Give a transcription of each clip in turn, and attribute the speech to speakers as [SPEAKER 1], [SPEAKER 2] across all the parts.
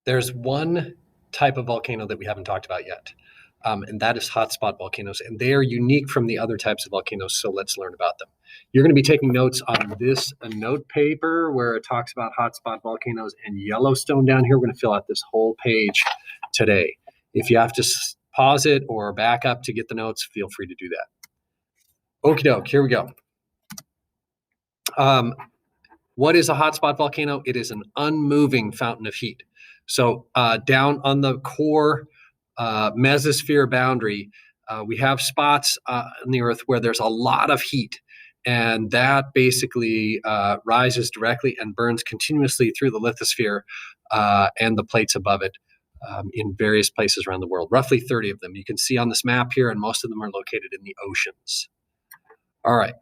[SPEAKER 1] There's one type of volcano that we haven't talked about yet, and that is hotspot volcanoes, and they are unique from the other types of volcanoes, so let's learn about them. You're going to be taking notes on this note paper where it talks about hotspot volcanoes and Yellowstone down here. We're going to fill out this whole page today. If you have to pause it or back up to get the notes, feel free to do that. Okie doke, here we go. What is a hotspot volcano? It is an unmoving fountain of heat. So down on the core mesosphere boundary, we have spots on the Earth where there's a lot of heat, and that basically rises directly and burns continuously through the lithosphere and the plates above it in various places around the world, roughly 30 of them. You can see on this map here, and most of them are located in the oceans. All right.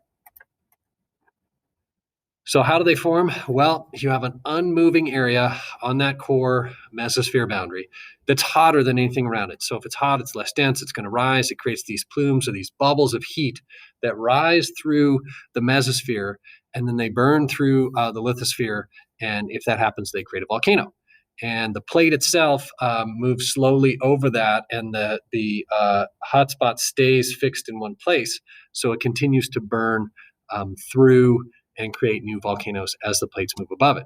[SPEAKER 1] So how do they form? Well, you have an unmoving area on that core mesosphere boundary that's hotter than anything around it. So if it's hot, it's less dense, it's going to rise. It creates these plumes or these bubbles of heat that rise through the mesosphere, and then they burn through the lithosphere. And if that happens, they create a volcano. And the plate itself moves slowly over that, and the hotspot stays fixed in one place. So it continues to burn through and create new volcanoes as the plates move above it.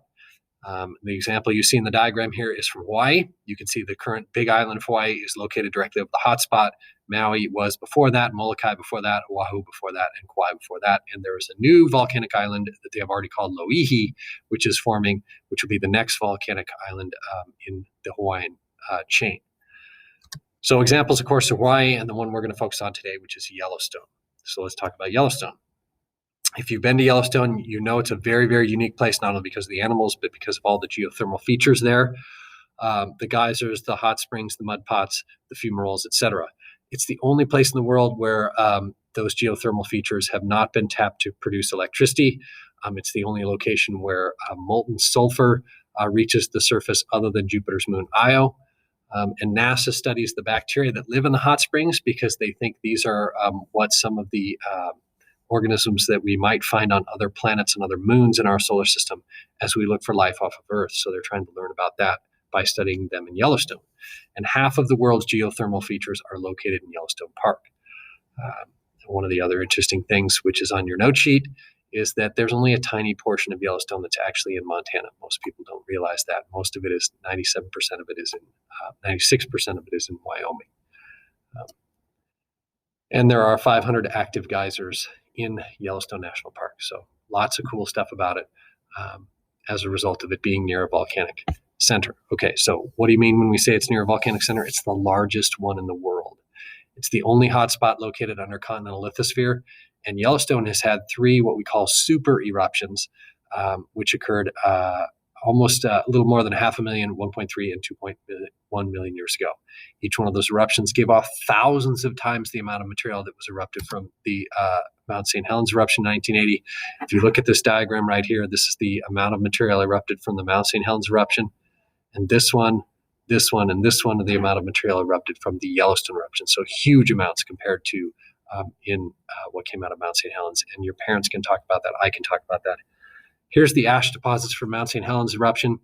[SPEAKER 1] The example you see in the diagram here is from Hawaii. You can see the current big island of Hawaii is located directly over the hotspot. Maui was before that, Molokai before that, Oahu before that, and Kauai before that. And there is a new volcanic island that they have already called Loihi, which is forming, which will be the next volcanic island in the Hawaiian chain. So examples, of course, of Hawaii, and the one we're going to focus on today, which is Yellowstone. So let's talk about Yellowstone. If you've been to Yellowstone, you know it's a very, very unique place, not only because of the animals, but because of all the geothermal features there. The geysers, the hot springs, the mud pots, the fumaroles, etc. It's the only place in the world where those geothermal features have not been tapped to produce electricity. It's the only location where molten sulfur reaches the surface other than Jupiter's moon Io. And NASA studies the bacteria that live in the hot springs because they think these are what some of the organisms that we might find on other planets and other moons in our solar system as we look for life off of Earth. So they're trying to learn about that by studying them in Yellowstone. And half of the world's geothermal features are located in Yellowstone Park. One of the other interesting things, which is on your note sheet, is that there's only a tiny portion of Yellowstone that's actually in Montana. Most people don't realize that. Most of it is 97% of it is in 96% of it is in Wyoming. And there are 500 active geysers in Yellowstone National Park. So lots of cool stuff about it as a result of it being near a volcanic center. Okay, so what do you mean when we say it's near a volcanic center? It's the largest one in the world. It's the only hotspot located under continental lithosphere. And Yellowstone has had 3 what we call super eruptions, which occurred almost a little more than 500,000, 1.3, and 2.1 million years ago. Each one of those eruptions gave off thousands of times the amount of material that was erupted from the Mount St. Helens eruption in 1980. If you look at this diagram right here, this is the amount of material erupted from the Mount St. Helens eruption. And this one, and this one are the amount of material erupted from the Yellowstone eruption. So huge amounts compared to what came out of Mount St. Helens. And your parents can talk about that. I can talk about that. Here's the ash deposits from Mount St. Helens eruption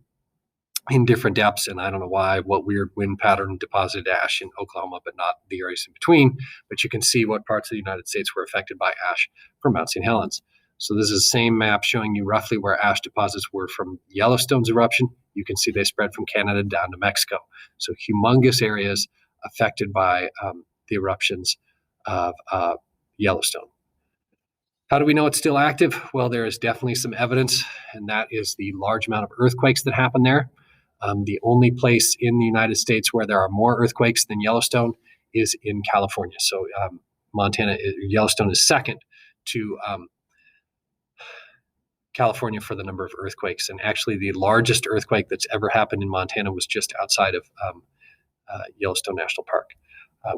[SPEAKER 1] in different depths, and I don't know why, what weird wind pattern deposited ash in Oklahoma, but not the areas in between. But you can see what parts of the United States were affected by ash from Mount St. Helens. So this is the same map showing you roughly where ash deposits were from Yellowstone's eruption. You can see they spread from Canada down to Mexico. So humongous areas affected by the eruptions of Yellowstone. How do we know it's still active? Well, there is definitely some evidence, and that is the large amount of earthquakes that happen there. The only place in the United States where there are more earthquakes than Yellowstone is in California. So Yellowstone is second to California for the number of earthquakes. And actually the largest earthquake that's ever happened in Montana was just outside of Yellowstone National Park.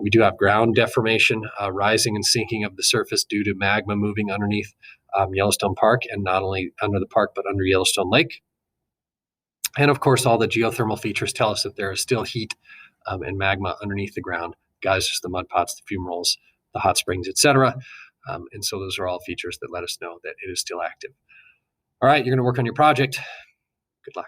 [SPEAKER 1] We do have ground deformation, rising and sinking of the surface due to magma moving underneath Yellowstone Park, and not only under the park, but under Yellowstone Lake. And of course, all the geothermal features tell us that there is still heat and magma underneath the ground, geysers, the mud pots, the fumaroles, the hot springs, etc. And so those are all features that let us know that it is still active. All right, you're going to work on your project. Good luck.